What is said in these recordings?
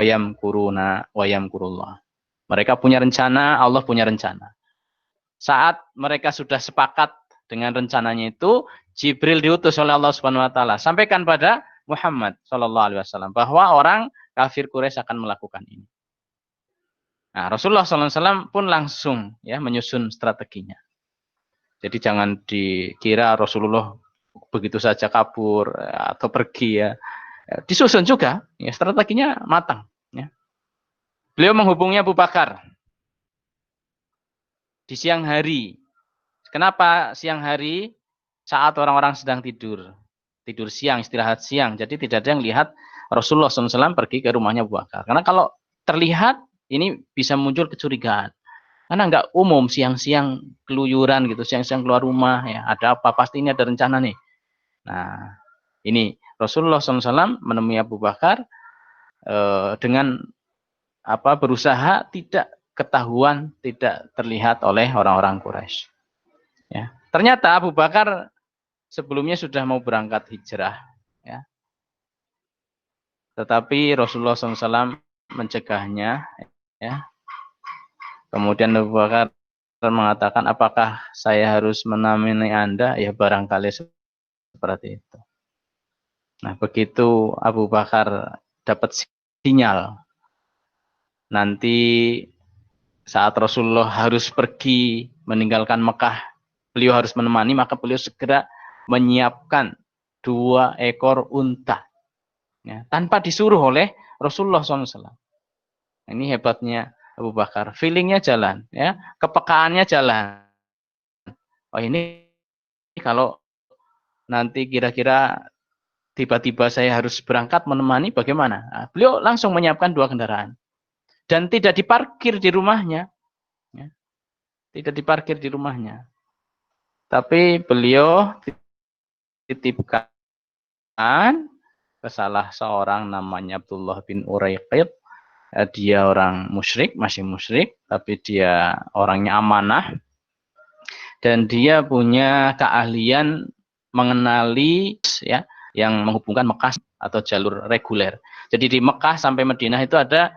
yamkuruna wa yamkurullah. Mereka punya rencana, Allah punya rencana. Saat mereka sudah sepakat dengan rencananya itu, Jibril diutus oleh Allah Subhanahu wa taala, sampaikan pada Muhammad sallallahu alaihi wasallam bahwa orang kafir Quraisy akan melakukan ini. Nah, Rasulullah sallallahu alaihi wasallam pun langsung ya menyusun strateginya. Jadi jangan dikira Rasulullah begitu saja kabur atau pergi ya. Disusun juga, ya strateginya matang. Ya. Beliau menghubungi Abu Bakar di siang hari. Kenapa siang hari? Saat orang-orang sedang tidur. Tidur siang, istirahat siang. Jadi tidak ada yang lihat Rasulullah SAW pergi ke rumahnya Abu Bakar. Karena kalau terlihat, ini bisa muncul kecurigaan. Karena nggak umum siang-siang keluyuran gitu, siang-siang keluar rumah. Ya, ada apa? Pasti ini ada rencana nih. Nah, ini Rasulullah SAW menemui Abu Bakar dengan berusaha tidak ketahuan, tidak terlihat oleh orang-orang Quraisy. Ya. Ternyata Abu Bakar sebelumnya sudah mau berangkat hijrah, ya. Tetapi Rasulullah SAW mencegahnya, ya. Kemudian Abu Bakar mengatakan, apakah saya harus menemani Anda? Ya barangkali seperti itu. Nah begitu Abu Bakar dapat sinyal, nanti saat Rasulullah harus pergi meninggalkan Mekah, beliau harus menemani, maka beliau segera menyiapkan 2 ekor unta, ya, tanpa disuruh oleh Rasulullah SAW. Ini hebatnya Abu Bakar, feelingnya jalan, ya, kepekaannya jalan. Oh ini kalau nanti kira-kira tiba-tiba saya harus berangkat menemani bagaimana? Nah, beliau langsung menyiapkan 2 kendaraan dan tidak diparkir di rumahnya, ya, tidak diparkir di rumahnya. Tapi beliau titipkan ke salah seorang namanya Abdullah bin Uraiqid. Dia orang musyrik, masih musyrik, tapi dia orangnya amanah. Dan dia punya keahlian mengenali ya yang menghubungkan Mekah atau jalur reguler. Jadi di Mekah sampai Madinah itu ada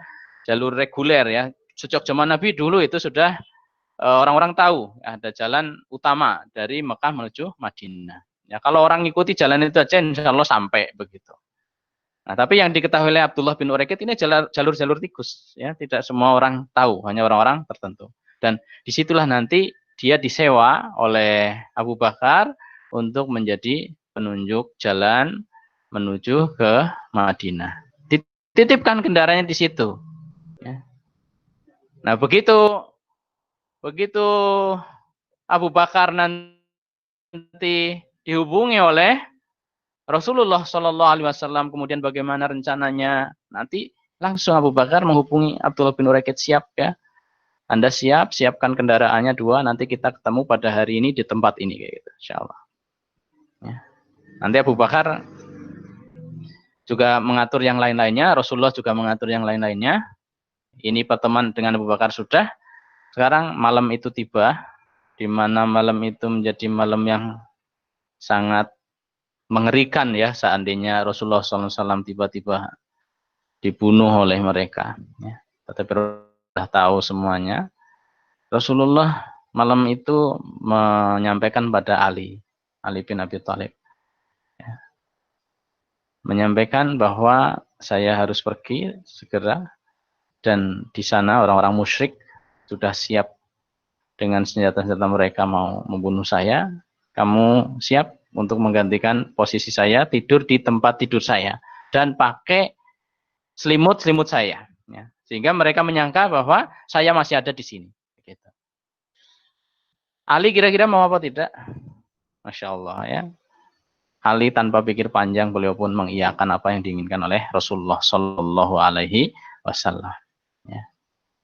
jalur reguler ya. Sejak zaman Nabi dulu itu sudah orang-orang tahu ada jalan utama dari Mekah menuju Madinah. Ya, kalau orang ngikuti jalan itu aja insya Allah sampai begitu. Nah, tapi yang diketahui oleh Abdullah bin Uraiqid ini jalur-jalur tikus, ya, tidak semua orang tahu, hanya orang-orang tertentu. Dan disitulah nanti dia disewa oleh Abu Bakar untuk menjadi penunjuk jalan menuju ke Madinah. Dititipkan kendaraannya di situ. Ya. Nah, begitu Abu Bakar nanti dihubungi oleh Rasulullah Shallallahu Alaihi Wasallam, kemudian bagaimana rencananya, nanti langsung Abu Bakar menghubungi Abdullah bin Uraiqid, siap ya, Anda siap, siapkan kendaraannya 2, nanti kita ketemu pada hari ini di tempat ini, kayak gitu, insya Allah. Ya. Nanti Abu Bakar juga mengatur yang lain-lainnya, Rasulullah juga mengatur yang lain-lainnya. Ini pertemuan dengan Abu Bakar sudah. Sekarang malam itu tiba, di mana malam itu menjadi malam yang sangat mengerikan ya, seandainya Rasulullah SAW tiba-tiba dibunuh oleh mereka. Ya. Tetapi sudah tahu semuanya. Rasulullah malam itu menyampaikan pada Ali bin Abi Thalib. Ya. Menyampaikan bahwa saya harus pergi segera, dan di sana orang-orang musyrik sudah siap dengan senjata-senjata mereka mau membunuh saya. Kamu siap untuk menggantikan posisi saya, tidur di tempat tidur saya, dan pakai selimut saya, ya. Sehingga mereka menyangka bahwa saya masih ada di sini. Gitu. Ali kira-kira mau apa tidak? Masya Allah ya. Ali tanpa pikir panjang beliau pun mengiyakan apa yang diinginkan oleh Rasulullah Shallallahu Alaihi Wasallam. Ya.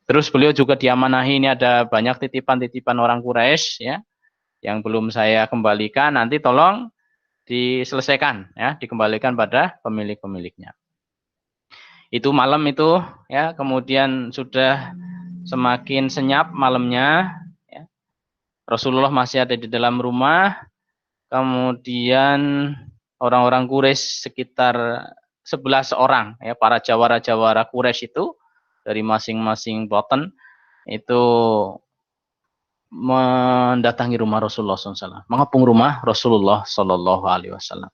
Terus beliau juga diamanahi, ini ada banyak titipan-titipan orang Quraisy ya, yang belum saya kembalikan, nanti tolong diselesaikan ya, dikembalikan pada pemilik-pemiliknya. Itu malam itu ya, kemudian sudah semakin senyap malamnya ya. Rasulullah masih ada di dalam rumah, kemudian orang-orang Quraisy sekitar 11 orang ya, para jawara-jawara Quraisy itu dari masing-masing boten itu mendatangi rumah Rasulullah SAW, mengepung rumah Rasulullah SAW.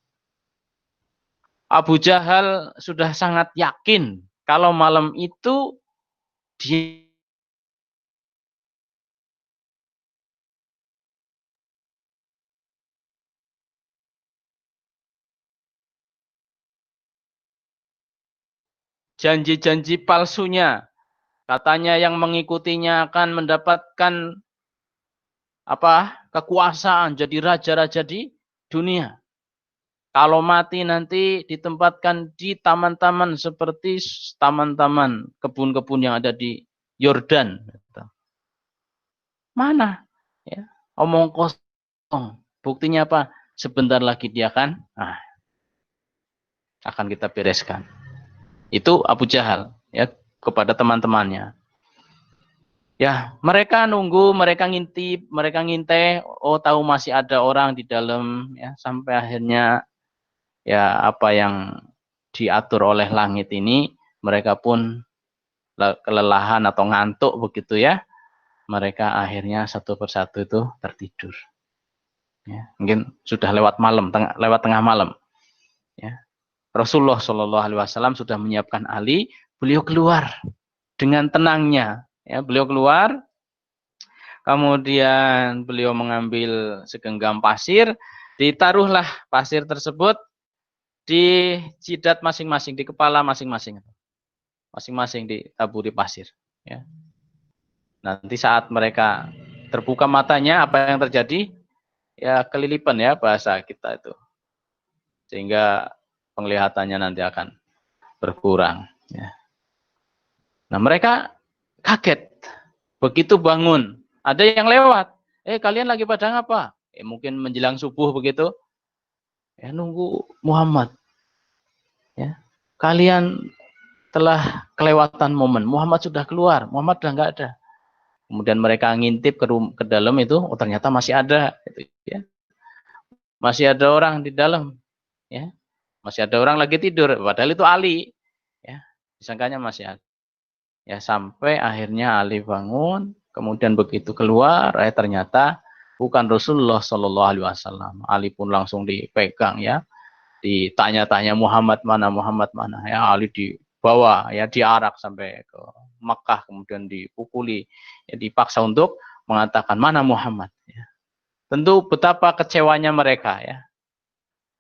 Abu Jahal sudah sangat yakin kalau malam itu dia janji-janji palsunya, katanya yang mengikutinya akan mendapatkan kekuasaan, jadi raja-raja di dunia. Kalau mati nanti ditempatkan di taman-taman seperti taman-taman kebun-kebun yang ada di Yordan. Mana? Ya, omong kosong. Buktinya apa? Sebentar lagi dia akan kita bereskan. Itu Abu Jahal ya kepada teman-temannya. Ya, mereka nunggu, mereka ngintip, mereka ngintai, oh tahu masih ada orang di dalam ya, sampai akhirnya ya apa yang diatur oleh langit ini mereka pun kelelahan atau ngantuk begitu ya. Mereka akhirnya satu persatu itu tertidur. Ya, mungkin sudah lewat malam, lewat tengah malam. Ya. Rasulullah Shallallahu Alaihi Wasallam sudah menyiapkan Ali, beliau keluar dengan tenangnya. Ya, beliau keluar, kemudian beliau mengambil segenggam pasir, ditaruhlah pasir tersebut di jidat masing-masing, di kepala masing-masing, masing-masing ditaburi pasir. Ya. Nanti saat mereka terbuka matanya, apa yang terjadi? Ya kelilipan ya bahasa kita itu, sehingga penglihatannya nanti akan berkurang. Ya. Nah mereka kaget, begitu bangun, ada yang lewat, kalian lagi pada ngapa? Mungkin menjelang subuh begitu, nunggu Muhammad. Ya, kalian telah kelewatan momen, Muhammad sudah keluar, Muhammad sudah nggak ada. Kemudian mereka ngintip ke dalam itu, oh ternyata masih ada, gitu, ya. Masih ada orang di dalam, ya, masih ada orang lagi tidur, padahal itu Ali, ya, disangkanya masih ada. Ya sampai akhirnya Ali bangun, kemudian begitu keluar, ternyata bukan Rasulullah Shallallahu Alaihi Wasallam. Ali pun langsung dipegang, ya, ditanya-tanya Muhammad mana, ya Ali dibawa, ya diarak sampai ke Makkah, kemudian dipukuli, ya, dipaksa untuk mengatakan mana Muhammad. Ya. Tentu betapa kecewanya mereka, ya.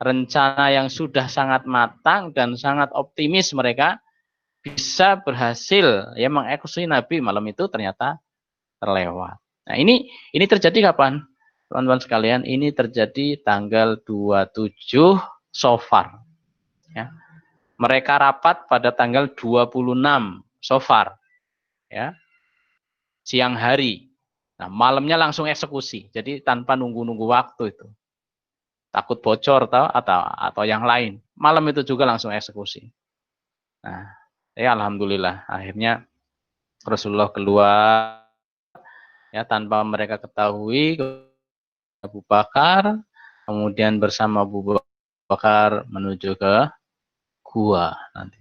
Rencana yang sudah sangat matang dan sangat optimis mereka bisa berhasil ya mengeksekusi Nabi, malam itu ternyata terlewat. Nah ini terjadi kapan? Teman-teman sekalian, ini terjadi tanggal 27 Safar. Ya. Mereka rapat pada tanggal 26 Safar. Ya. Siang hari. Nah, malamnya langsung eksekusi. Jadi tanpa nunggu-nunggu waktu itu. Takut bocor atau yang lain. Malam itu juga langsung eksekusi. Nah, ya alhamdulillah akhirnya Rasulullah keluar ya tanpa mereka ketahui. Abu Bakar, kemudian bersama Abu Bakar menuju ke gua nanti.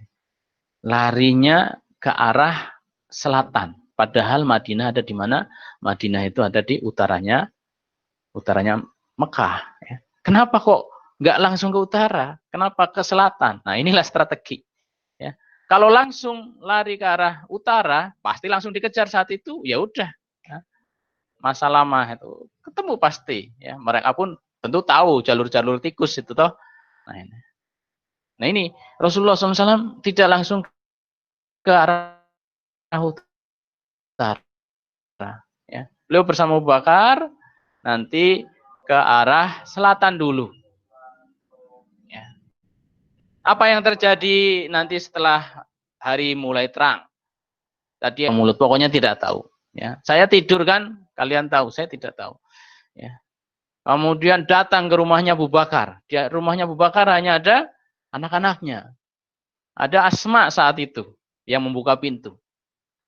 Larinya ke arah selatan. Padahal Madinah ada di mana? Madinah itu ada di utaranya Mekah. Ya. Kenapa kok nggak langsung ke utara? Kenapa ke selatan? Nah inilah strategi. Ya. Kalau langsung lari ke arah utara, pasti langsung dikejar saat itu. Ya udah. Ya. Masa lama itu ketemu pasti. Ya. Mereka pun tentu tahu jalur-jalur tikus itu toh. Nah ini Rasulullah SAW tidak langsung ke arah utara. Ya. Beliau bersama Abu Bakar nanti ke arah selatan dulu. Ya. Apa yang terjadi nanti setelah hari mulai terang? Tadi yang mulut pokoknya tidak tahu. Ya. Saya tidur kan, kalian tahu, saya tidak tahu. Ya. Kemudian datang ke rumahnya Abu Bakar. Di rumahnya Abu Bakar hanya ada anak-anaknya. Ada Asma saat itu yang membuka pintu.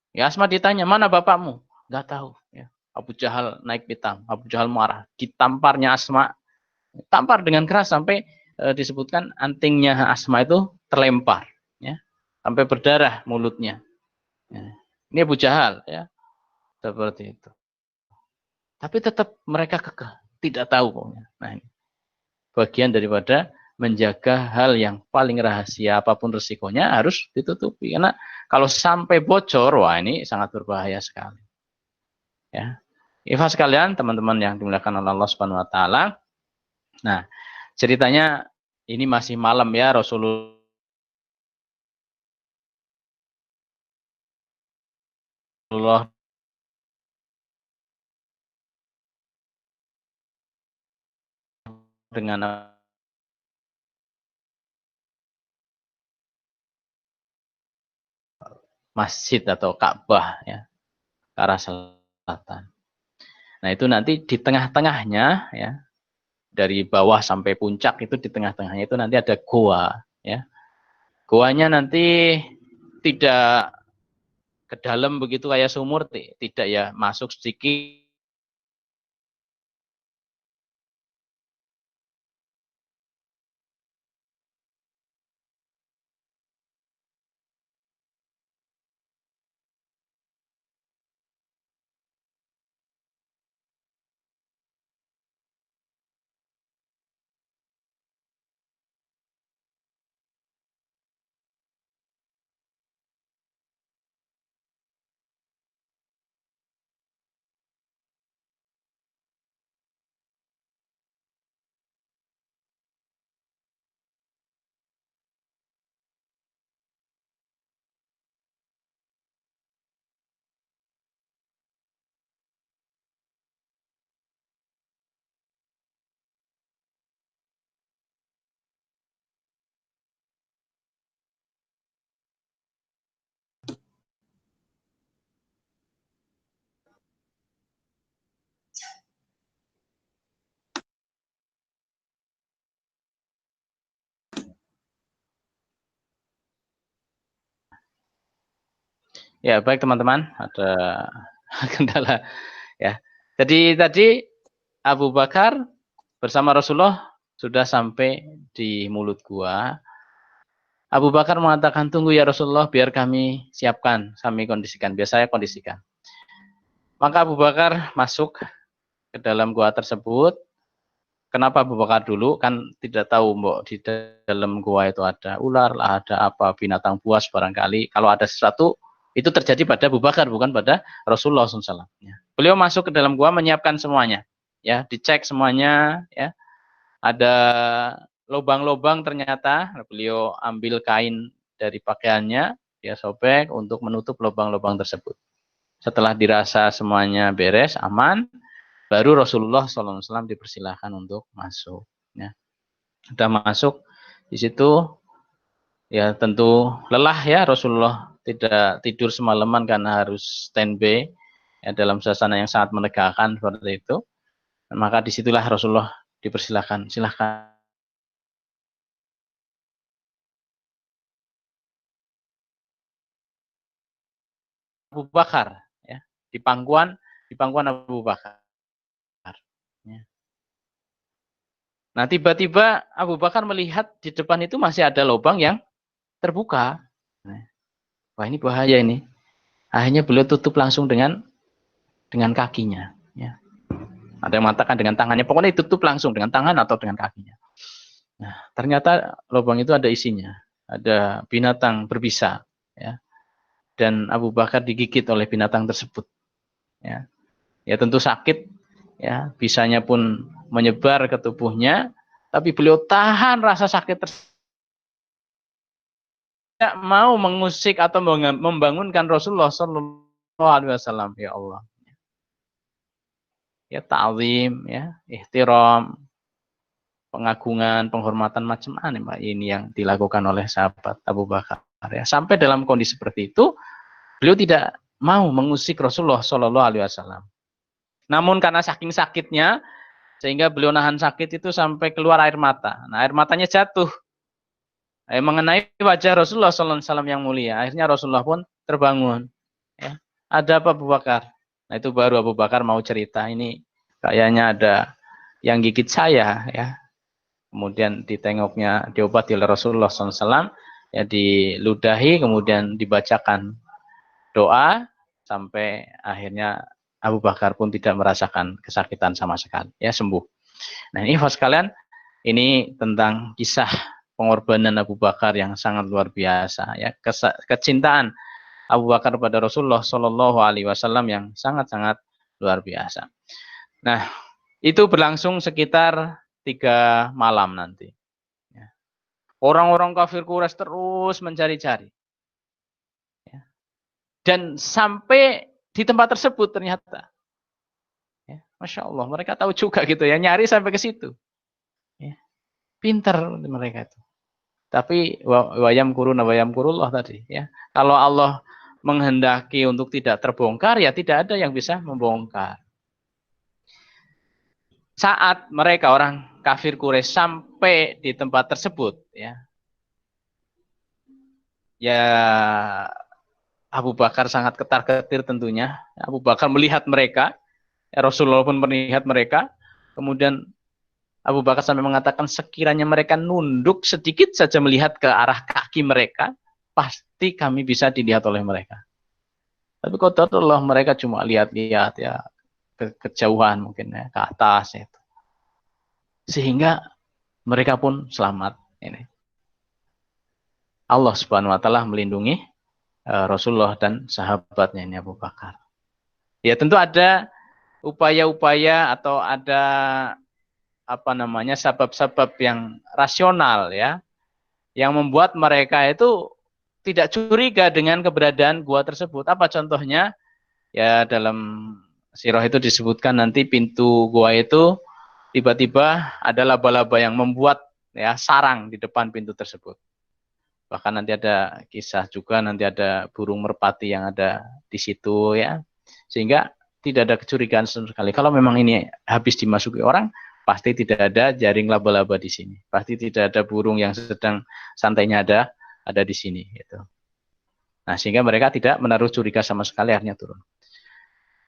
Ya Asma ditanya, mana bapakmu? Nggak tahu. Ya. Abu Jahal naik pitam. Abu Jahal marah. Ditamparnya Asma. Tampar dengan keras sampai disebutkan antingnya Asma itu terlempar, ya, sampai berdarah mulutnya. Ya. Ini Abu Jahal, ya, seperti itu. Tapi tetap mereka kekeh, tidak tahu pokoknya. Nah, ini bagian daripada menjaga hal yang paling rahasia, apapun resikonya harus ditutupi. Karena kalau sampai bocor, wah ini sangat berbahaya sekali. Ya, Ikhwan sekalian, teman-teman yang dimuliakan oleh Allah Subhanahu Wa Taala. Nah, ceritanya ini masih malam ya, Rasulullah dengan masjid atau Ka'bah, ya, ke arah selatan. Nah, itu nanti di tengah-tengahnya, ya, dari bawah sampai puncak itu di tengah-tengahnya itu nanti ada goa, ya. Goanya nanti tidak ke dalam begitu kayak sumur, tidak, ya, masuk sedikit. Ya, baik teman-teman, ada kendala, ya. Jadi tadi Abu Bakar bersama Rasulullah sudah sampai di mulut gua. Abu Bakar mengatakan, tunggu ya Rasulullah, biar kami siapkan, kami kondisikan, biar saya kondisikan. Maka Abu Bakar masuk ke dalam gua tersebut. Kenapa Abu Bakar dulu? Kan tidak tahu, mbok, di dalam gua itu ada ular lah, ada apa, binatang buas barangkali. Kalau ada sesuatu, itu terjadi pada Abu Bakar, bukan pada Rasulullah SAW. Beliau masuk ke dalam gua menyiapkan semuanya, ya, dicek semuanya, ya. Ada lubang-lubang ternyata, beliau ambil kain dari pakaiannya, dia sobek untuk menutup lubang-lubang tersebut. Setelah dirasa semuanya beres, aman, baru Rasulullah SAW dipersilahkan untuk masuk. Ya. Sudah masuk di situ, ya tentu lelah ya, Rasulullah tidak tidur semalaman karena harus standby, ya, dalam suasana yang sangat menegangkan seperti itu. Maka disitulah Rasulullah dipersilahkan, silahkan. Abu Bakar, ya, di pangkuan Abu Bakar. Ya. Nah, tiba-tiba Abu Bakar melihat di depan itu masih ada lubang yang terbuka. Nah, wah, ini bahaya ini. Akhirnya beliau tutup langsung dengan kakinya. Ya. Ada yang mengatakan dengan tangannya. Pokoknya ditutup langsung dengan tangan atau dengan kakinya. Nah, ternyata lubang itu ada isinya. Ada binatang berbisa. Ya. Dan Abu Bakar digigit oleh binatang tersebut. Ya, ya tentu sakit. Ya, bisanya pun menyebar ke tubuhnya. Tapi beliau tahan rasa sakit tersebut. Tidak mau mengusik atau membangunkan Rasulullah Shallallahu Alaihi Wasallam. Ya Allah. Ya, ta'zim, ya, ihtiram, pengagungan, penghormatan macam mana Mbak ini yang dilakukan oleh sahabat Abu Bakar, ya. Sampai dalam kondisi seperti itu, beliau tidak mau mengusik Rasulullah Shallallahu Alaihi Wasallam. Namun karena saking sakitnya, sehingga beliau nahan sakit itu sampai keluar air mata. Nah, air matanya jatuh, mengenai wajah Rasulullah Shallallahu Alaihi Wasallam yang mulia. Akhirnya Rasulullah pun terbangun. Ya. Ada apa Abu Bakar? Nah, itu baru Abu Bakar mau cerita, ini kayaknya ada yang gigit saya, ya. Kemudian ditengoknya, diobati oleh Rasulullah SAW. ya diludahi, kemudian dibacakan doa sampai akhirnya Abu Bakar pun tidak merasakan kesakitan sama sekali, ya sembuh. Nah ini ikhwas sekalian, ini tentang kisah pengorbanan Abu Bakar yang sangat luar biasa, ya kecintaan Abu Bakar pada Rasulullah Shallallahu Alaihi Wasallam yang sangat-sangat luar biasa. Nah, itu berlangsung sekitar 3 malam nanti. Orang-orang kafir Quraisy terus mencari-cari. Dan sampai di tempat tersebut ternyata. Ya, Masya Allah, mereka tahu juga gitu ya, nyari sampai ke situ. Ya, pintar mereka itu. Tapi wayam kurullah tadi. Ya, kalau Allah menghendaki untuk tidak terbongkar, ya tidak ada yang bisa membongkar. Saat mereka orang kafir Quraisy sampai di tempat tersebut, ya Abu Bakar sangat ketar-ketir tentunya. Abu Bakar melihat mereka, ya Rasulullah pun melihat mereka. Kemudian Abu Bakar sampai mengatakan sekiranya mereka nunduk sedikit saja melihat ke arah kaki mereka, pasti kami bisa dilihat oleh mereka. Tapi qadarullah mereka cuma lihat-lihat ya ke kejauhan mungkin ya, ke atas ya. Sehingga mereka pun selamat ini. Allah Subhanahu wa taala melindungi Rasulullah dan sahabatnya ini Abu Bakar. Ya tentu ada upaya-upaya atau ada sebab-sebab yang rasional ya yang membuat mereka itu tidak curiga dengan keberadaan gua tersebut. Apa contohnya? Ya dalam sirah itu disebutkan nanti pintu gua itu tiba-tiba ada laba-laba yang membuat ya sarang di depan pintu tersebut. Bahkan nanti ada kisah juga, nanti ada burung merpati yang ada di situ ya. Sehingga tidak ada kecurigaan sama sekali. Kalau memang ini habis dimasuki orang, pasti tidak ada jaring laba-laba di sini. Pasti tidak ada burung yang sedang santainya ada di sini gitu. Nah, sehingga mereka tidak menaruh curiga sama sekali, akhirnya turun.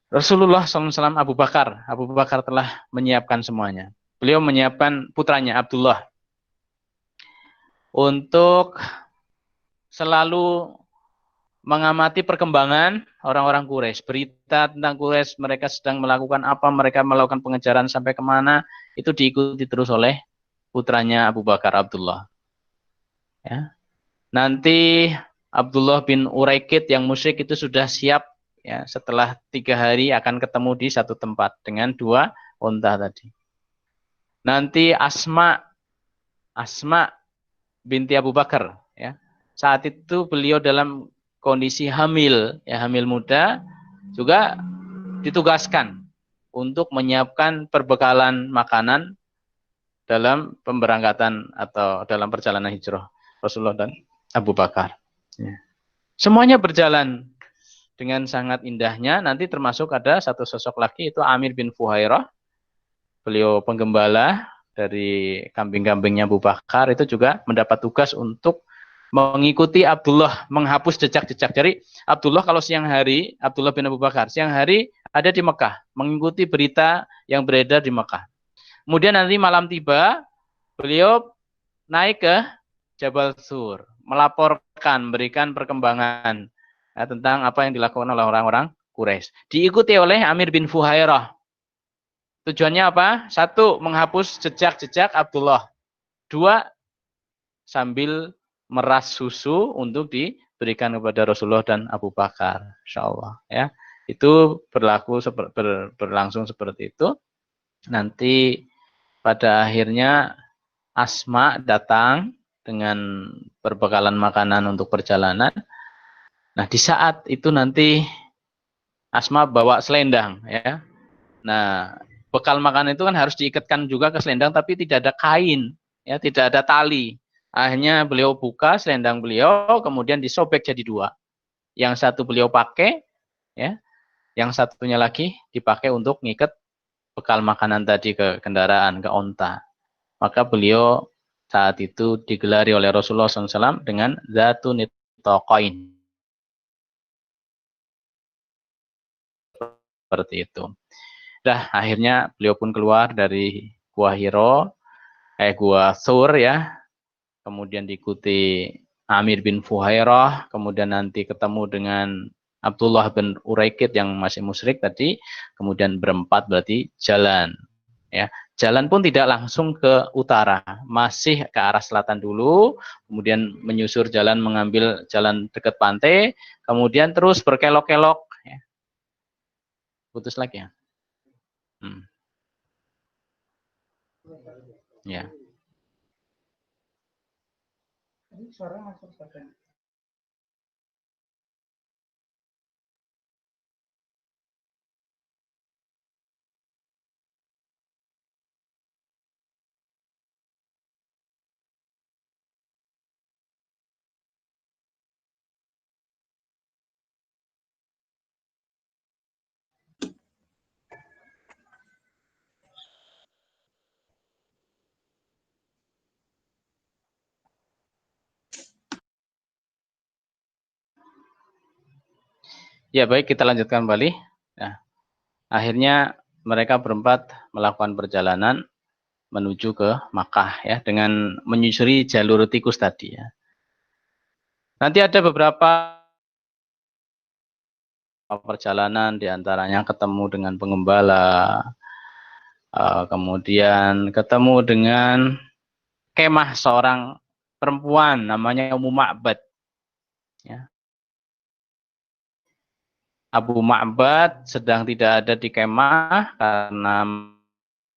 Rasulullah SAW Abu Bakar telah menyiapkan semuanya. Beliau menyiapkan putranya Abdullah untuk selalu mengamati perkembangan orang-orang Quraisy, berita tentang Quraisy, mereka sedang melakukan apa, mereka melakukan pengejaran sampai kemana, itu diikuti terus oleh putranya Abu Bakar Abdullah. Ya. Nanti Abdullah bin Uraikid yang musyrik itu sudah siap, ya, setelah 3 hari akan ketemu di satu tempat dengan 2 unta tadi. Nanti Asma binti Abu Bakar, ya. Saat itu beliau dalam kondisi hamil, ya hamil muda, juga ditugaskan untuk menyiapkan perbekalan makanan dalam pemberangkatan atau dalam perjalanan hijrah Rasulullah dan Abu Bakar. Ya. Semuanya berjalan dengan sangat indahnya. Nanti termasuk ada satu sosok lagi, itu Amir bin Fuhairah. Beliau penggembala dari kambing-kambingnya Abu Bakar, itu juga mendapat tugas untuk mengikuti Abdullah, menghapus jejak-jejak. Jadi Abdullah kalau siang hari, Abdullah bin Abu Bakar, siang hari ada di Mekah, mengikuti berita yang beredar di Mekah. Kemudian nanti malam tiba, beliau naik ke Jabal Sur, melaporkan, memberikan perkembangan ya, tentang apa yang dilakukan oleh orang-orang Quraisy. Diikuti oleh Amir bin Fuhairah. Tujuannya apa? 1, menghapus jejak-jejak Abdullah. 2, sambil meras susu untuk diberikan kepada Rasulullah dan Abu Bakar, insyaallah ya. Itu berlangsung seperti itu. Nanti pada akhirnya Asma datang dengan perbekalan makanan untuk perjalanan. Nah, di saat itu nanti Asma bawa selendang ya. Nah, bekal makanan itu kan harus diikatkan juga ke selendang, tapi tidak ada kain, ya, tidak ada tali. Akhirnya beliau buka selendang beliau, kemudian disobek jadi 2. Yang satu beliau pakai, ya, yang satunya lagi dipakai untuk ngikat bekal makanan tadi ke kendaraan, ke onta. Maka beliau saat itu digelari oleh Rasulullah SAW dengan Zatun Nitaqain. Seperti itu. Dah akhirnya beliau pun keluar dari Gua Hiro, Gua Sur ya. Kemudian diikuti Amir bin Fuhairah, kemudian nanti ketemu dengan Abdullah bin Uraikid yang masih musyrik tadi, kemudian berempat berarti jalan. Ya, jalan pun tidak langsung ke utara, masih ke arah selatan dulu, kemudian menyusur jalan mengambil jalan dekat pantai, kemudian terus berkelok-kelok. Ya. Putus lagi ya. Ya. Ya baik, kita lanjutkan kembali. Nah, akhirnya mereka berempat melakukan perjalanan menuju ke Makkah ya dengan menyusuri jalur tikus tadi ya. Nanti ada beberapa perjalanan diantaranya ketemu dengan pengembala, kemudian ketemu dengan kemah seorang perempuan namanya Ummu Ma'bad. Ya. Abu Ma'bad sedang tidak ada di kemah karena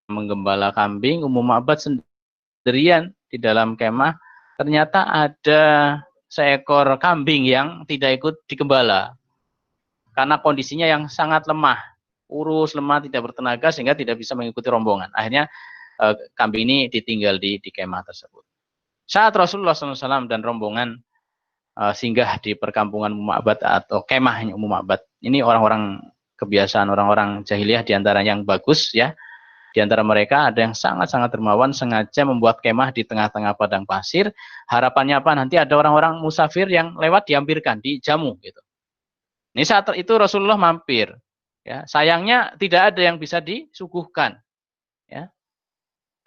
menggembala kambing. Ummu Ma'bad sendirian di dalam kemah. Ternyata ada seekor kambing yang tidak ikut digembala karena kondisinya yang sangat lemah, urus, lemah, tidak bertenaga sehingga tidak bisa mengikuti rombongan. Akhirnya kambing ini ditinggal di kemah tersebut. Saat Rasulullah SAW dan rombongan singgah di perkampungan Ummu Ma'bad atau kemahnya Ummu Ma'bad, ini orang-orang kebiasaan orang-orang jahiliyah diantara yang bagus ya. Di antara mereka ada yang sangat-sangat dermawan, sengaja membuat kemah di tengah-tengah padang pasir. Harapannya apa? Nanti ada orang-orang musafir yang lewat dihampirkan, dijamu gitu. Ini saat itu Rasulullah mampir. Ya, sayangnya tidak ada yang bisa disuguhkan. Ya,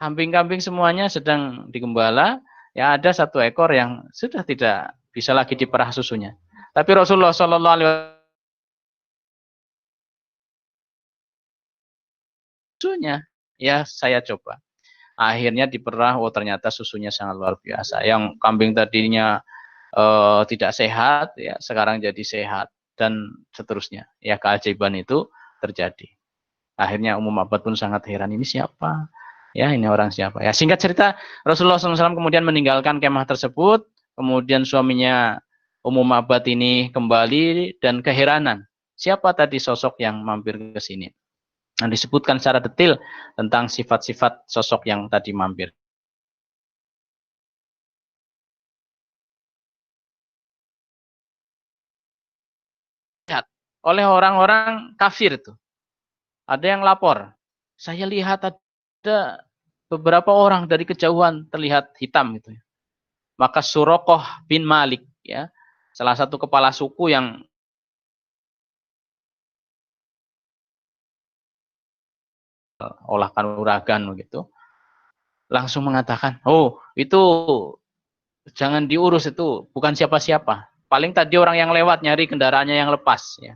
kambing-kambing semuanya sedang digembala. Ya, ada satu ekor yang sudah tidak bisa lagi diperah susunya. Tapi Rasulullah Shallallahu Alaihi Wasallam susunya, ya saya coba. Akhirnya diperah, oh ternyata susunya sangat luar biasa. Yang kambing tadinya tidak sehat, ya sekarang jadi sehat dan seterusnya. Ya keajaiban itu terjadi. Akhirnya Ummu Ma'bad pun sangat heran, ini siapa? Ya ini orang siapa? Ya singkat cerita Rasulullah SAW kemudian meninggalkan kemah tersebut, kemudian suaminya Ummu Ma'bad ini kembali dan keheranan. Siapa tadi sosok yang mampir ke sini? Nah, disebutkan secara detail tentang sifat-sifat sosok yang tadi mampir. Oleh orang-orang kafir itu. Ada yang lapor. Saya lihat ada beberapa orang dari kejauhan terlihat hitam itu. Maka Surokoh bin Malik ya, salah satu kepala suku yang olah kanuragan begitu, langsung mengatakan, "Oh, itu jangan diurus, itu bukan siapa-siapa. Paling tadi orang yang lewat nyari kendaraannya yang lepas ya."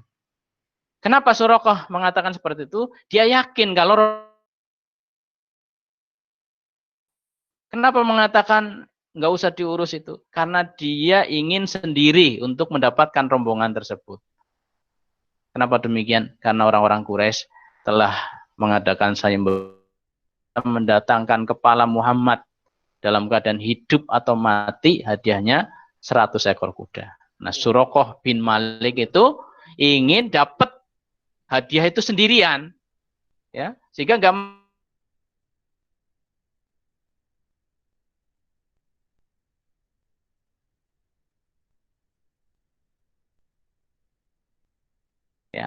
Kenapa Surokoh mengatakan seperti itu? Dia yakin kalau kenapa mengatakan nggak usah diurus itu? Karena dia ingin sendiri untuk mendapatkan rombongan tersebut. Kenapa demikian? Karena orang-orang Quraisy telah mengadakan sayembara mendatangkan kepala Muhammad dalam keadaan hidup atau mati, hadiahnya 100 ekor kuda. Nah, Surokoh bin Malik itu ingin dapat hadiah itu sendirian, ya, sehingga nggak ya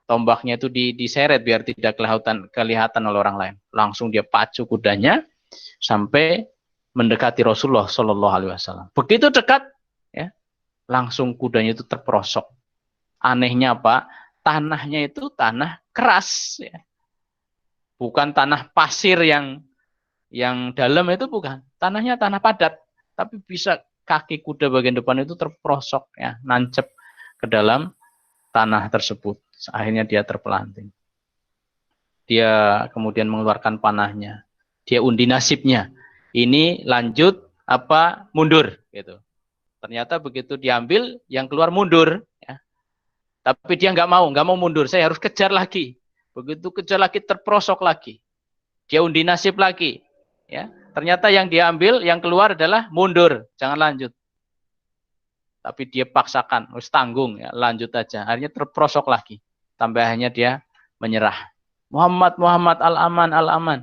tombaknya itu diseret biar tidak kelihatan oleh orang lain. Langsung dia pacu kudanya sampai mendekati Rasulullah Shallallahu Alaihi Wasallam. Begitu dekat, ya, langsung kudanya itu terperosok. Anehnya apa? Tanahnya itu tanah keras, ya. Bukan tanah pasir yang dalam itu bukan. Tanahnya tanah padat, tapi bisa kaki kuda bagian depan itu terprosok ya, nancep ke dalam tanah tersebut. Akhirnya dia terpelanting. Dia kemudian mengeluarkan panahnya. Dia undi nasibnya. Ini lanjut apa mundur gitu. Ternyata begitu diambil yang keluar mundur ya. Tapi dia nggak mau mundur. Saya harus kejar lagi. Begitu kejar lagi terprosok lagi. Dia undi nasib lagi ya. Ternyata yang dia ambil yang keluar adalah mundur, jangan lanjut. Tapi dia paksakan, harus tanggung ya, lanjut aja. Akhirnya terprosok lagi. Sampai akhirnya dia menyerah. Muhammad, Muhammad, al-aman, al-aman.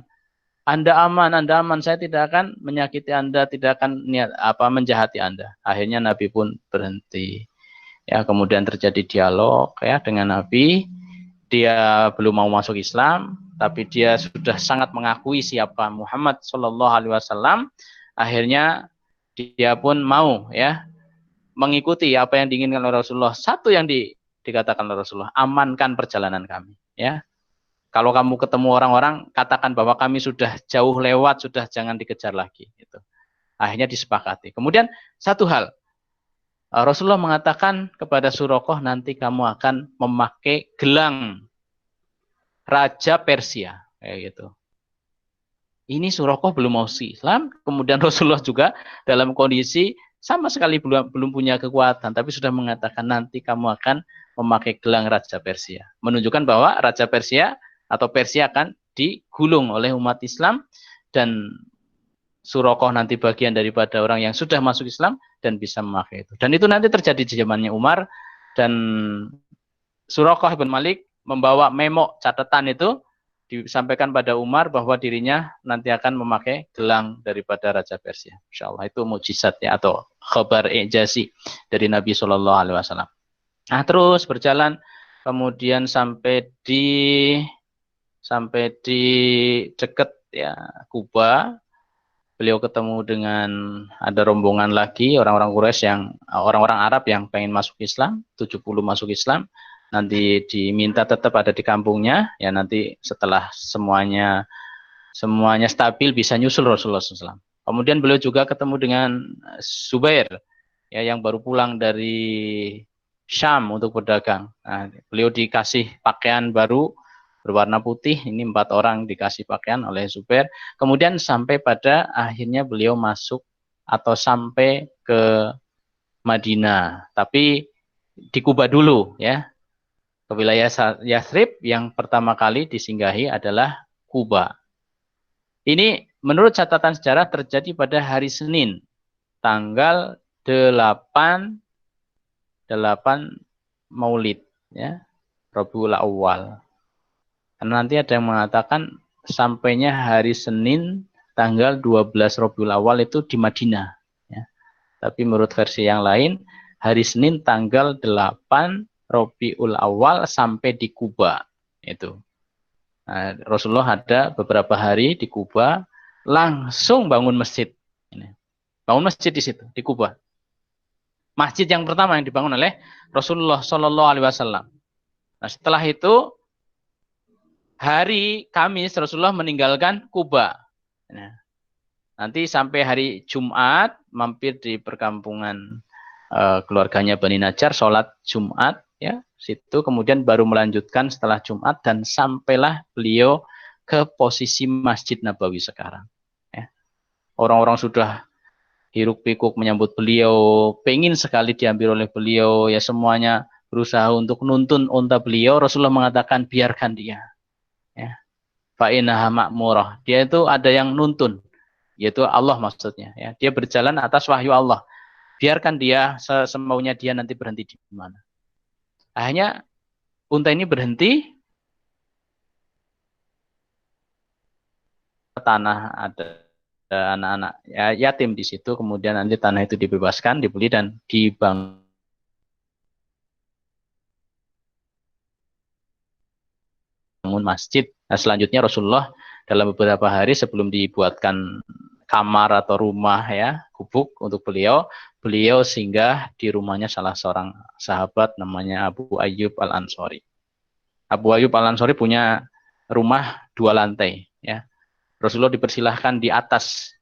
Anda aman, saya tidak akan menyakiti Anda, tidak akan niat apa menjahati Anda. Akhirnya Nabi pun berhenti. Ya, kemudian terjadi dialog ya dengan Nabi. Dia belum mau masuk Islam, tapi dia sudah sangat mengakui siapa Muhammad Shallallahu Alaihi Wasallam. Akhirnya dia pun mau ya mengikuti apa yang diinginkan oleh Rasulullah. Satu yang dikatakan oleh Rasulullah, amankan perjalanan kami. Ya, kalau kamu ketemu orang-orang, katakan bahwa kami sudah jauh lewat, sudah jangan dikejar lagi. Gitu. Akhirnya disepakati. Kemudian satu hal, Rasulullah mengatakan kepada Suraqah, nanti kamu akan memakai gelang Raja Persia. Kayak gitu. Ini Suraqah belum mau Islam, kemudian Rasulullah juga dalam kondisi sama sekali belum punya kekuatan, tapi sudah mengatakan nanti kamu akan memakai gelang Raja Persia. Menunjukkan bahwa Raja Persia atau Persia akan digulung oleh umat Islam dan Suraqah nanti bagian daripada orang yang sudah masuk Islam dan bisa memakai itu. Dan itu nanti terjadi di zamannya Umar dan Suraqah bin Malik membawa memo catatan itu disampaikan pada Umar bahwa dirinya nanti akan memakai gelang daripada Raja Persia. Insyaallah itu mukjizat ya atau khabar ijazi dari Nabi Shallallahu Alaihi Wasallam. Nah terus berjalan kemudian sampai di dekat ya Kuba. Beliau ketemu dengan ada rombongan lagi orang-orang Quraisy yang orang-orang Arab yang pengen masuk Islam, 70 masuk Islam. Nanti diminta tetap ada di kampungnya, ya nanti setelah semuanya stabil bisa nyusul Rasulullah SAW. Kemudian beliau juga ketemu dengan Zubair, ya yang baru pulang dari Syam untuk berdagang. Nah, beliau dikasih pakaian baru berwarna putih, ini 4 orang dikasih pakaian oleh Zubair. Kemudian sampai pada akhirnya beliau masuk atau sampai ke Madinah, tapi di Kuba dulu ya. Ke wilayah Yathrib yang pertama kali disinggahi adalah Kuba. Ini menurut catatan sejarah terjadi pada hari Senin, tanggal 8 Maulid, ya, Rabiul Awal. Karena nanti ada yang mengatakan sampainya hari Senin, tanggal 12 Rabiul Awal itu di Madinah. Ya. Tapi menurut versi yang lain, hari Senin tanggal 8 Rabiul Awal sampai di Kuba itu. Nah, Rasulullah ada beberapa hari di Kuba, langsung bangun masjid. Bangun masjid di situ di Kuba. Masjid yang pertama yang dibangun oleh Rasulullah Shallallahu Alaihi Wasallam. Nah, setelah itu hari Kamis Rasulullah meninggalkan Kuba. Nah, nanti sampai hari Jumat mampir di perkampungan keluarganya Bani Najjar, sholat Jumat. Ya, situ kemudian baru melanjutkan setelah Jumat dan sampailah beliau ke posisi Masjid Nabawi sekarang. Ya. Orang-orang sudah hiruk pikuk menyambut beliau, pengen sekali diambil oleh beliau, ya semuanya berusaha untuk nuntun unta beliau. Rasulullah mengatakan biarkan dia. Ya. Fa'inaha ma'murah. Dia itu ada yang nuntun, yaitu Allah maksudnya. Ya. Dia berjalan atas wahyu Allah. Biarkan dia semaunya dia nanti berhenti di mana. Akhirnya unta ini berhenti, tanah ada anak-anak ya, yatim di situ, kemudian nanti tanah itu dibebaskan, dibeli dan dibangun masjid. Nah, selanjutnya Rasulullah dalam beberapa hari sebelum dibuatkan kamar atau rumah ya, gubuk untuk beliau singgah di rumahnya salah seorang sahabat namanya Abu Ayyub Al-Ansori. Abu Ayyub Al-Ansori punya rumah 2 lantai ya. Rasulullah dipersilahkan di atas,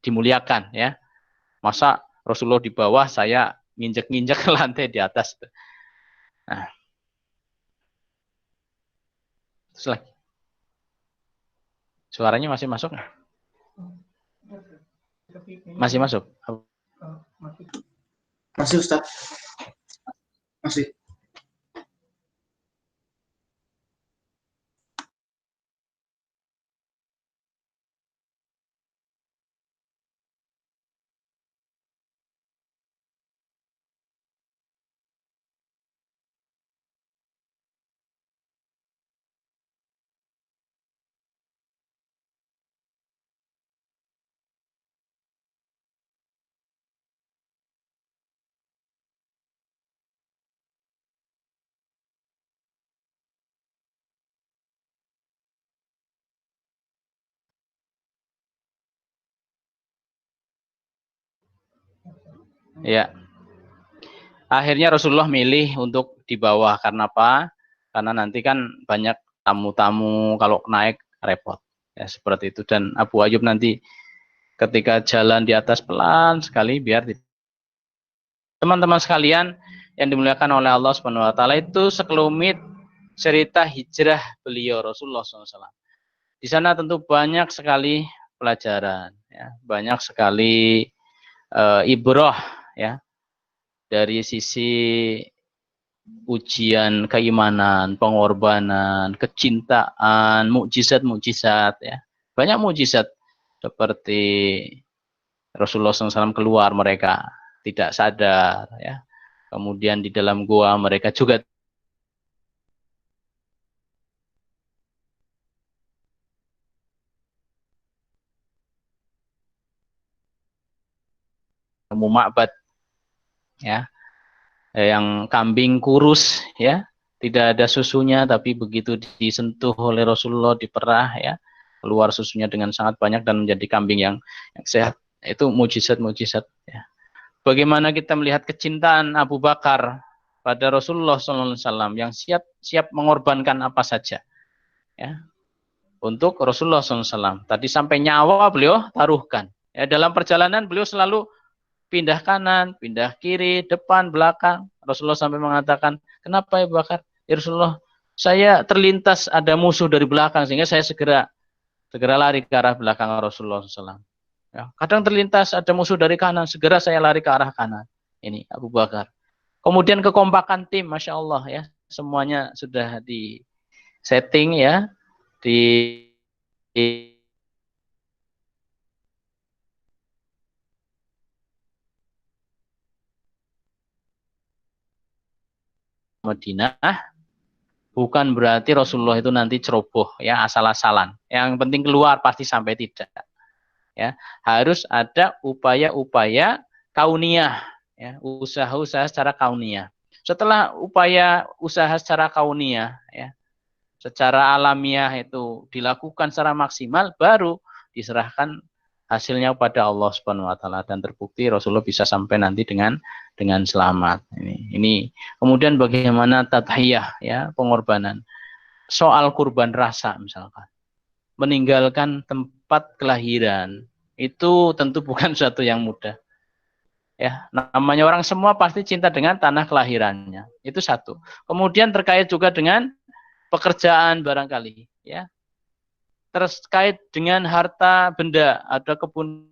dimuliakan ya. Masa Rasulullah di bawah, saya nginjek-nginjek ke lantai di atas. Nah, terus lagi. Suaranya masih masuk nggak? Masih masuk. Masih Ustaz. Masih. Ya. Akhirnya Rasulullah milih untuk di bawah. Karena apa? Karena nanti kan banyak tamu-tamu, kalau naik repot. Ya, seperti itu. Dan Abu Ayyub nanti ketika jalan di atas pelan sekali, biar teman-teman sekalian yang dimuliakan oleh Allah Subhanahu wa taala, itu sekelumit cerita hijrah beliau Rasulullah SAW. Di sana tentu banyak sekali pelajaran, ya, banyak sekali ibrah, ya, dari sisi ujian keimanan, pengorbanan, kecintaan, mukjizat-mukjizat, ya. Banyak mukjizat seperti Rasulullah SAW keluar, mereka tidak sadar, ya. Kemudian di dalam gua mereka juga temu ma'bad, ya, yang kambing kurus, ya, tidak ada susunya, tapi begitu disentuh oleh Rasulullah, diperah, ya, keluar susunya dengan sangat banyak dan menjadi kambing yang sehat. Itu mujizat-mujizat, ya. Bagaimana kita melihat kecintaan Abu Bakar pada Rasulullah SAW yang siap mengorbankan apa saja, ya, untuk Rasulullah SAW. Tadi sampai nyawa beliau taruhkan. Ya, dalam perjalanan beliau selalu pindah kanan, pindah kiri, depan, belakang. Rasulullah sampai mengatakan, kenapa ya Abu Bakar? Ya Rasulullah, saya terlintas ada musuh dari belakang, sehingga saya segera lari ke arah belakang Rasulullah SAW. Ya, kadang terlintas ada musuh dari kanan, segera saya lari ke arah kanan. Ini Abu Bakar. Kemudian kekompakan tim, Masya Allah, ya, semuanya sudah di setting, ya, di Madinah. Bukan berarti Rasulullah itu nanti ceroboh, ya, asal-asalan. Yang penting keluar, pasti sampai tidak. Ya, harus ada upaya-upaya kauniyah, ya, usaha-usaha secara kauniyah. Setelah upaya usaha secara kauniyah, ya, secara alamiah itu dilakukan secara maksimal, baru diserahkan hasilnya pada Allah Subhanahu wa taala, dan terbukti Rasulullah bisa sampai nanti dengan selamat. Ini kemudian bagaimana tadhiyah, ya, pengorbanan. Soal kurban rasa misalkan, meninggalkan tempat kelahiran, itu tentu bukan suatu yang mudah. Ya, namanya orang semua pasti cinta dengan tanah kelahirannya. Itu satu. Kemudian terkait juga dengan pekerjaan barangkali, ya. Terkait dengan harta benda, ada kebun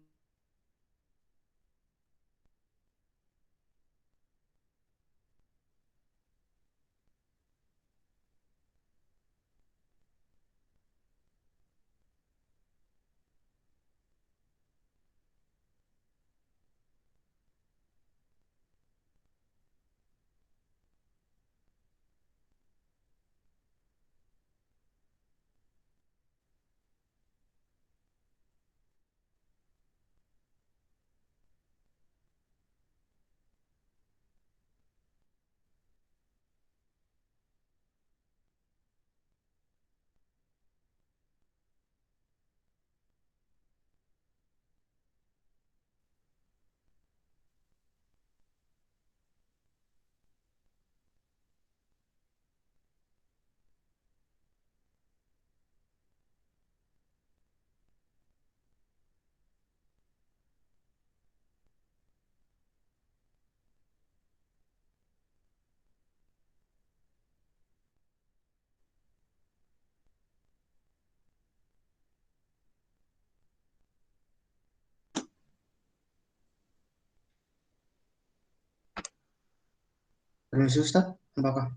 Permisi Ustaz, apakah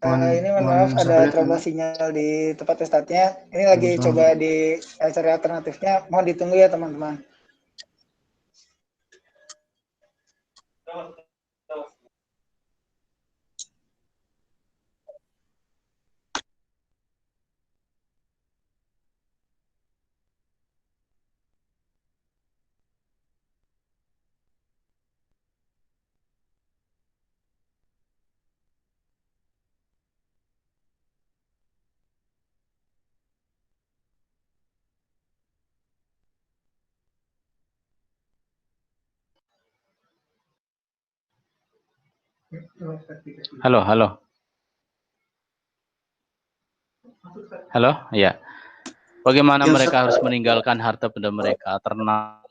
Ini mohon maaf ada trouble sinyal di tempat Ustadznya. Ini lagi coba di cari alternatifnya. Mohon ditunggu ya teman-teman. Halo, halo. Halo, ya. Bagaimana Ya, mereka Ustaz. harus meninggalkan harta benda mereka, ternak,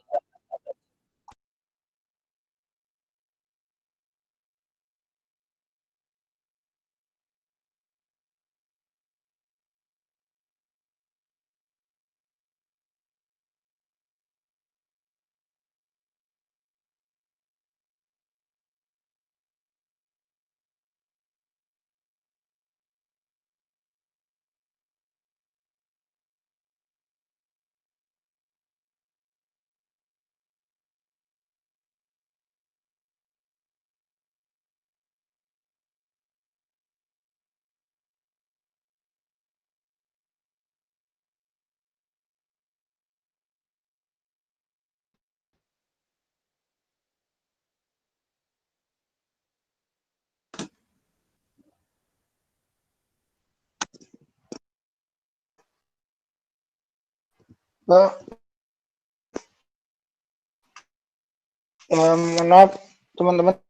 Mohon maaf teman-teman,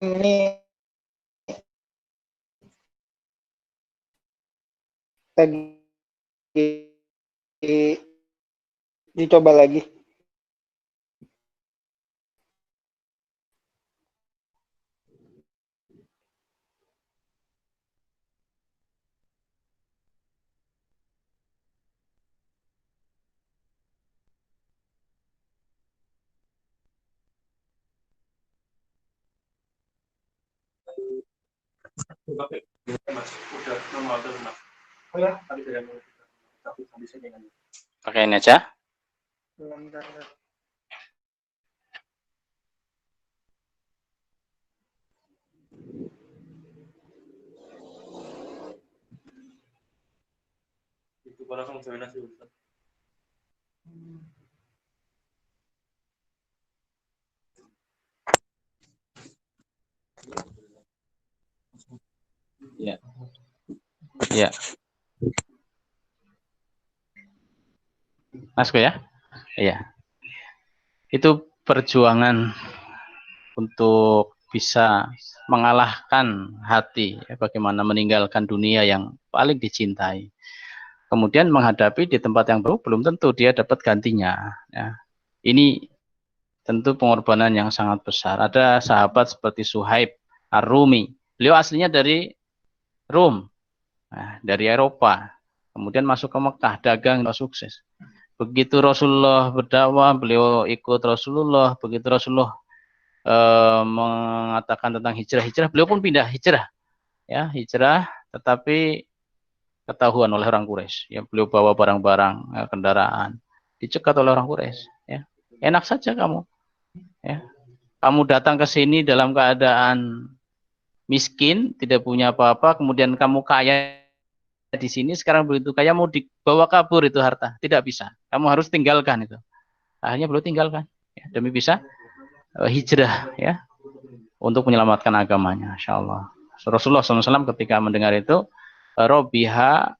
ini lagi dicoba lagi. pakai ini aja? Ya. Ya. Masuk ya? Iya. Itu perjuangan untuk bisa mengalahkan hati, ya, bagaimana meninggalkan dunia yang paling dicintai. Kemudian menghadapi di tempat yang baru, belum tentu dia dapat gantinya. Ya. Ini tentu pengorbanan yang sangat besar. Ada sahabat seperti Suhaib Ar-Rumi. Beliau aslinya dari Rum, nah, dari Eropa. Kemudian masuk ke Mekah, dagang, sukses. Begitu Rasulullah berdakwah, beliau ikut Rasulullah. Begitu Rasulullah mengatakan tentang hijrah, beliau pun pindah hijrah, ya hijrah. Tetapi ketahuan oleh orang Quraisy, ya beliau bawa barang-barang, kendaraan, dicegat oleh orang Quraisy. Ya, enak saja kamu, ya kamu datang ke sini dalam keadaan miskin, tidak punya apa-apa, kemudian kamu kaya di sini, sekarang begitu kaya mau dibawa kabur itu harta, tidak bisa. Kamu harus tinggalkan itu. Akhirnya beliau tinggalkan, ya, demi bisa hijrah, ya, untuk menyelamatkan agamanya. Insya Allah. Rasulullah SAW ketika mendengar itu, Robiha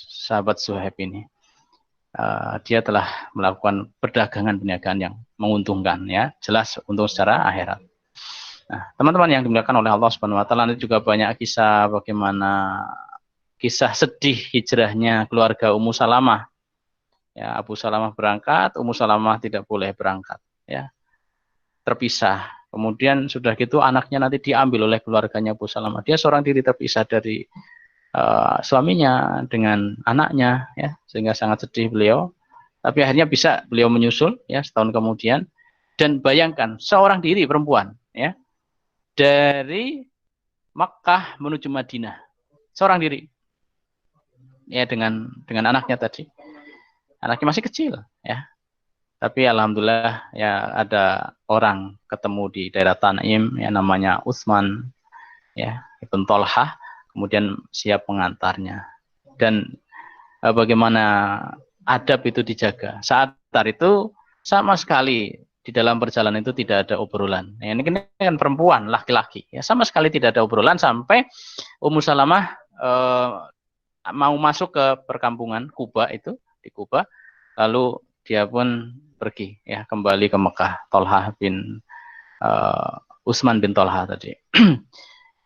sahabat Suhaib ini, dia telah melakukan perdagangan yang menguntungkan, ya, jelas untung secara akhirat. Nah, teman-teman yang dimuliakan oleh Allah Subhanahu Wa Taala, ini juga banyak kisah bagaimana kisah sedih hijrahnya keluarga Ummu Salamah. Ya, Abu Salamah berangkat, Ummu Salamah tidak boleh berangkat, ya, terpisah. Kemudian sudah gitu anaknya nanti diambil oleh keluarganya Abu Salamah. Dia seorang diri terpisah dari suaminya dengan anaknya, ya, sehingga sangat sedih beliau. Tapi akhirnya bisa beliau menyusul, ya, setahun kemudian. Dan bayangkan seorang diri perempuan ya dari Makkah menuju Madinah, seorang diri ya dengan anaknya tadi. Anaknya masih kecil ya. Tapi alhamdulillah ya ada orang ketemu di daerah Tanim yang namanya Utsman ya, Ibn Tolhah, kemudian siap mengantarnya. Dan bagaimana adab itu dijaga. Saat itu sama sekali di dalam perjalanan itu tidak ada obrolan. Ya, ini kan perempuan, laki-laki. Ya, sama sekali tidak ada obrolan sampai Ummu Salamah mau masuk ke perkampungan Kuba itu, di Kuba, lalu dia pun pergi ya kembali ke Mekah. Tolhah bin Utsman bin Tolhah tadi.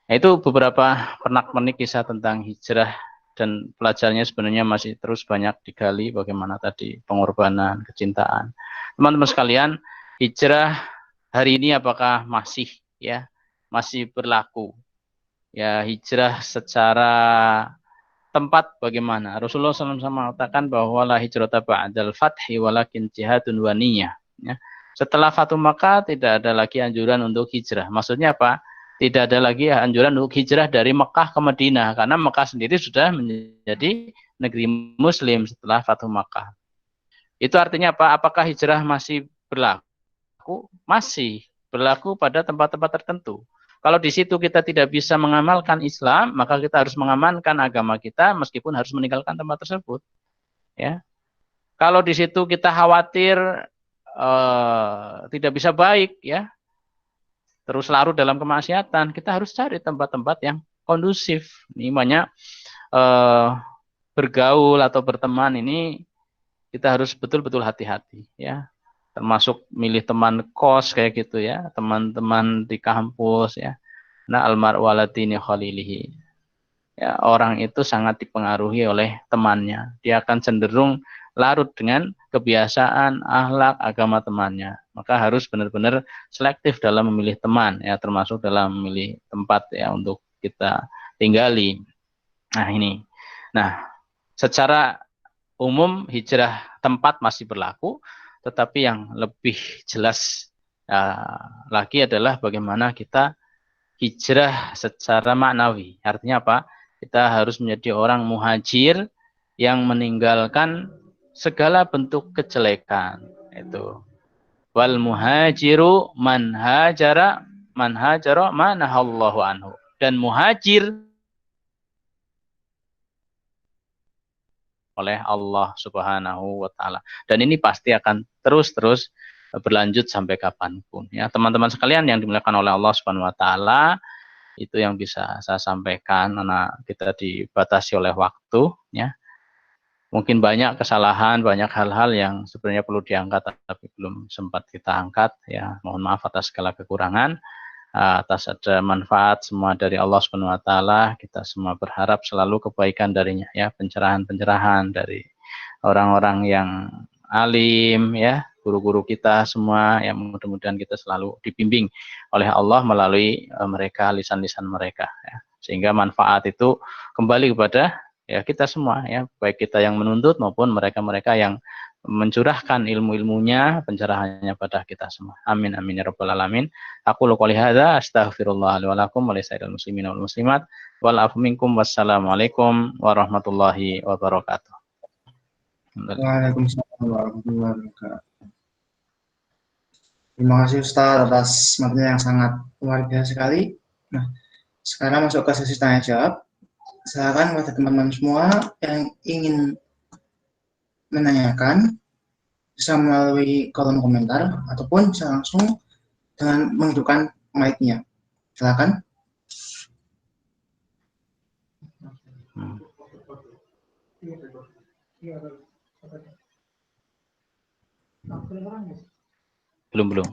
Nah, itu beberapa pernak-pernik kisah tentang hijrah, dan pelajarannya sebenarnya masih terus banyak digali, bagaimana tadi pengorbanan, kecintaan. Teman-teman sekalian, hijrah hari ini apakah masih berlaku? Ya, hijrah secara tempat bagaimana? Rasulullah SAW mengatakan bahwa la hijrata ba'dal fathi walakin jihadun wa niyah. Ya. Setelah Fatu Makkah tidak ada lagi anjuran untuk hijrah. Maksudnya apa? Tidak ada lagi anjuran untuk hijrah dari Mekah ke Madinah, karena Mekah sendiri sudah menjadi negeri Muslim setelah Fatu Makkah. Itu artinya apa? Apakah hijrah masih berlaku? Masih berlaku pada tempat-tempat tertentu. Kalau di situ kita tidak bisa mengamalkan Islam, maka kita harus mengamankan agama kita meskipun harus meninggalkan tempat tersebut. Ya. Kalau di situ kita khawatir tidak bisa baik, ya, terus larut dalam kemaksiatan, kita harus cari tempat-tempat yang kondusif. Ini banyak bergaul atau berteman ini kita harus betul-betul hati-hati, ya. Termasuk milih teman kos kayak gitu ya, teman-teman di kampus ya. Nah, almar'u ala dini khalilihi. Ya, orang itu sangat dipengaruhi oleh temannya. Dia akan cenderung larut dengan kebiasaan, akhlak, agama temannya. Maka harus benar-benar selektif dalam memilih teman, ya, termasuk dalam memilih tempat ya untuk kita tinggali. Nah, ini. Nah, secara umum hijrah tempat masih berlaku, tetapi yang lebih jelas lagi adalah bagaimana kita hijrah secara maknawi. Artinya apa? Kita harus menjadi orang muhajir yang meninggalkan segala bentuk kejelekan. Itu. Wal muhajiru man hajara manahallahu anhu. Dan muhajir oleh Allah Subhanahu wa taala. Dan ini pasti akan terus-terus berlanjut sampai kapanpun. Ya, teman-teman sekalian yang dimuliakan oleh Allah Subhanahu wa taala, itu yang bisa saya sampaikan karena kita dibatasi oleh waktu, ya. Mungkin banyak kesalahan, banyak hal-hal yang sebenarnya perlu diangkat tapi belum sempat kita angkat, ya. Mohon maaf atas segala kekurangan. Atas ada manfaat semua dari Allah Subhanahu wa taala, kita semua berharap selalu kebaikan darinya, ya, pencerahan-pencerahan dari orang-orang yang alim, ya, guru-guru kita semua, yang mudah-mudahan kita selalu dibimbing oleh Allah melalui mereka, lisan-lisan mereka, ya. Sehingga manfaat itu kembali kepada ya kita semua, ya, baik kita yang menuntut maupun mereka-mereka yang mencurahkan ilmu-ilmunya, pencerahannya pada kita semua. Amin amin ya rabbal alamin. Aku qouli hadza astaghfirullah li wa lakum wa lisairil muslimin wal muslimat wal afu minkum. Wassalamualaikum warahmatullahi wabarakatuh. Waalaikumsalam warahmatullahi wabarakatuh. Terima kasih Ustaz atas materi yang sangat luar biasa sekali. Nah, sekarang masuk ke sesi tanya jawab. Silakan kepada teman-teman semua yang ingin menanyakan bisa melalui kolom komentar ataupun bisa langsung dengan menghidupkan mic-nya. Silakan. Belum.